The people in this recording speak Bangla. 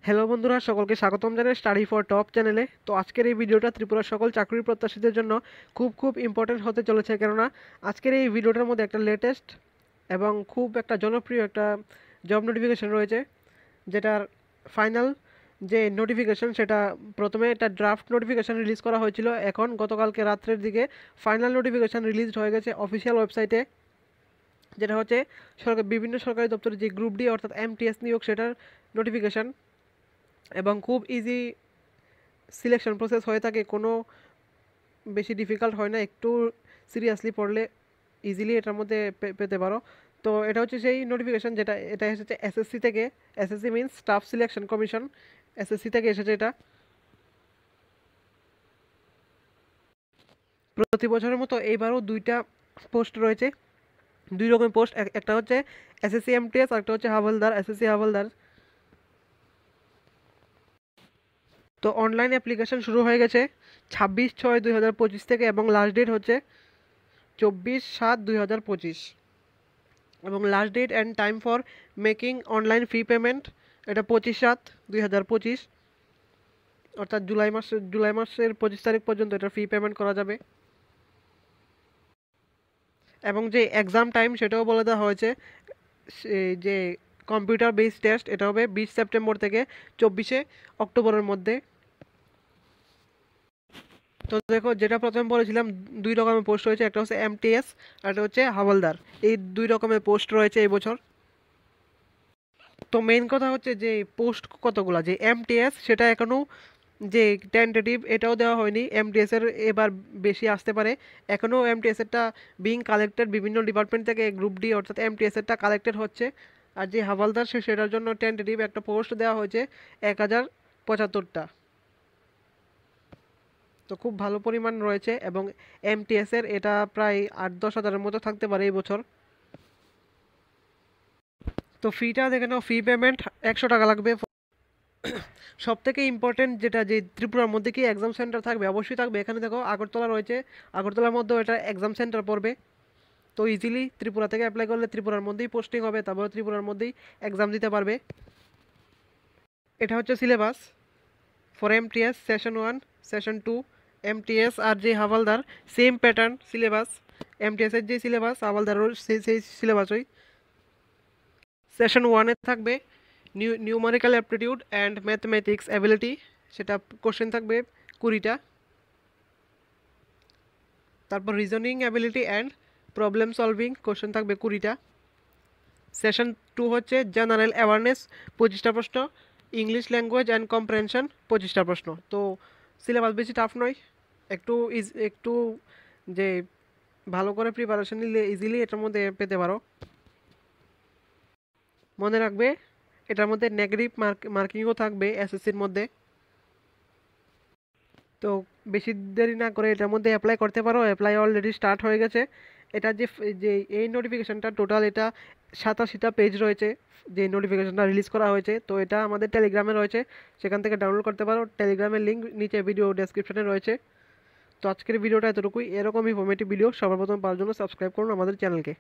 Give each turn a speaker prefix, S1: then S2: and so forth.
S1: হ্যালো বন্ধুরা, সকলকে স্বাগতম জানাই স্টাডি ফর টপ চ্যানেলে। তো আজকের এই ভিডিওটা ত্রিপুরার সকল চাকরি প্রত্যাশীদের জন্য খুব ইম্পর্টেন্ট হতে চলেছে, কেননা আজকের এই ভিডিওটার মধ্যে একটা লেটেস্ট এবং খুব একটা জনপ্রিয় একটা জব নোটিফিকেশন রয়েছে, যেটার ফাইনাল যে নোটিফিকেশন সেটা প্রথমে একটা ড্রাফট নোটিফিকেশন রিলিজ করা হয়েছিল। এখন গতকালকে রাত্রের দিকে ফাইনাল নোটিফিকেশন রিলিজ হয়ে গেছে অফিসিয়াল ওয়েবসাইটে, যেটা হচ্ছে বিভিন্ন সরকারি দপ্তরে যে গ্রুপ ডি অর্থাৎ এমটিএস নিয়োগ সেটার নোটিফিকেশন। এবং খুব ইজি সিলেকশন প্রসেস হয়ে থাকে, কোনো বেশি ডিফিকাল্ট হয় না, একটু সিরিয়াসলি পড়লে ইজিলি এটার মধ্যে পেতে পারো। তো এটা হচ্ছে সেই নোটিফিকেশন যেটা এটা এসেছে এসএসসি থেকে। SSC means staff selection commission, SSC থেকে এসেছে এটা। প্রতি বছরের মতো এইবারও দুইটা পোস্ট রয়েছে, দুই রকমের পোস্ট। একটা হচ্ছে এসএসসি এমটিএস আর একটা হচ্ছে হাওলদার, এসএসসি হাওলদার। তো অনলাইন অ্যাপ্লিকেশন শুরু হয়ে গেছে 26/6/2025 থেকে, এবং লাস্ট ডেট হচ্ছে 24/7/2025। এবং last date and time for making online fee payment এটা 25/7/2025, অর্থাৎ জুলাই মাসের 25 তারিখ পর্যন্ত এটা ফি পেমেন্ট করা যাবে। এবং যে এক্সাম টাইম সেটাও বলে দেওয়া হয়েছে, যে কম্পিউটার বেসড টেস্ট এটা হবে 20 সেপ্টেম্বর থেকে 24 অক্টোবরের মধ্যে। তো দেখো, যেটা প্রথমে বলেছিলাম দুই রকমের পোস্ট রয়েছে, একটা হচ্ছে এমটিএস আর একটা হচ্ছে হাওলদার। এই দুই রকমের পোস্ট রয়েছে এই বছর। তো মেইন কথা হচ্ছে যে পোস্ট কতগুলা, যে এমটিএস সেটা এখনও যে টেন্টেটিভ এটাও দেওয়া হয়নি, এমটিএস এর এবার বেশি আসতে পারে। এখনও এমটিএস এরটা বিং কালেক্টেড বিভিন্ন ডিপার্টমেন্ট থেকে, গ্রুপ ডি অর্থাৎ এমটিএস এরটা কালেক্টেড হচ্ছে। আর যে হাওলদার সেটার জন্য টেন্টেটিভ একটা পোস্ট দেওয়া হয়েছে 1075টা। তো খুব ভালো পরিমাণ রয়েছে, এবং এমটিএস এর এটা প্রায় 8-10 হাজারের মতো থাকতে পারে এই বছর। তো ফিটা দেখে নাও, ফি পেমেন্ট 100 টাকা লাগবে। সব থেকে ইম্পর্টেন্ট যেটা, যে ত্রিপুরার মধ্যে কি এক্সাম সেন্টার থাকবে, অবশ্যই থাকবে। এখানে দেখো আগরতলা রয়েছে, আগরতলার মধ্যেও এটা এক্সাম সেন্টার পড়বে। তো ইজিলি ত্রিপুরা থেকে অ্যাপ্লাই করলে ত্রিপুরার মধ্যেই পোস্টিং হবে, তারপরে ত্রিপুরার মধ্যেই এক্সাম দিতে পারবে। এটা হচ্ছে syllabus for MTS session 1, session 2। MTS আর যে havaldar same pattern syllabus, MTS এর যে সিলেবাস হাওলদারও সেই সিলেবাসই। সেশন 1-এ থাকবে numerical aptitude and mathematics ability, সেটা কোশ্চেন থাকবে 20টা। তারপর reasoning ability and problem solving question থাকবে 20টা। সেশন 2 হচ্ছে জেনারেল অ্যাওয়ারনেস 25টা প্রশ্ন, ইংলিশ ল্যাঙ্গুয়েজ অ্যান্ড কম্প্রেনশন 25টা প্রশ্ন। তো সিলেবাস বেশি টাফ নয়, একটু যে ভালো করে প্রিপারেশন নিলে ইজিলি এটার মধ্যে পেতে পারো। মনে রাখবে এটার মধ্যে নেগেটিভ মার্কিংও থাকবে এসএসসির মধ্যে। তো বেশি দেরি না করে এটার মধ্যে অ্যাপ্লাই করতে পারো। অ্যাপ্লাই অলরেডি স্টার্ট হয়ে গেছে। এটা যে এই নোটিফিকেশনটা টোটাল এটা 87টা পেজ রয়েছে, যে নোটিফিকেশনটা রিলিজ করা হয়েছে। তো এটা আমাদের টেলিগ্রামে রয়েছে, সেখান থেকে ডাউনলোড করতে পারো। টেলিগ্রামের লিঙ্ক নিচে ভিডিও ডেসক্রিপশনে রয়েছে। তো আজকের ভিডিওটা এতটুকুই। এরকম ইনফরমেটিভ ভিডিও সবার প্রথম পাওয়ার জন্য সাবস্ক্রাইব করুন আমাদের চ্যানেলকে।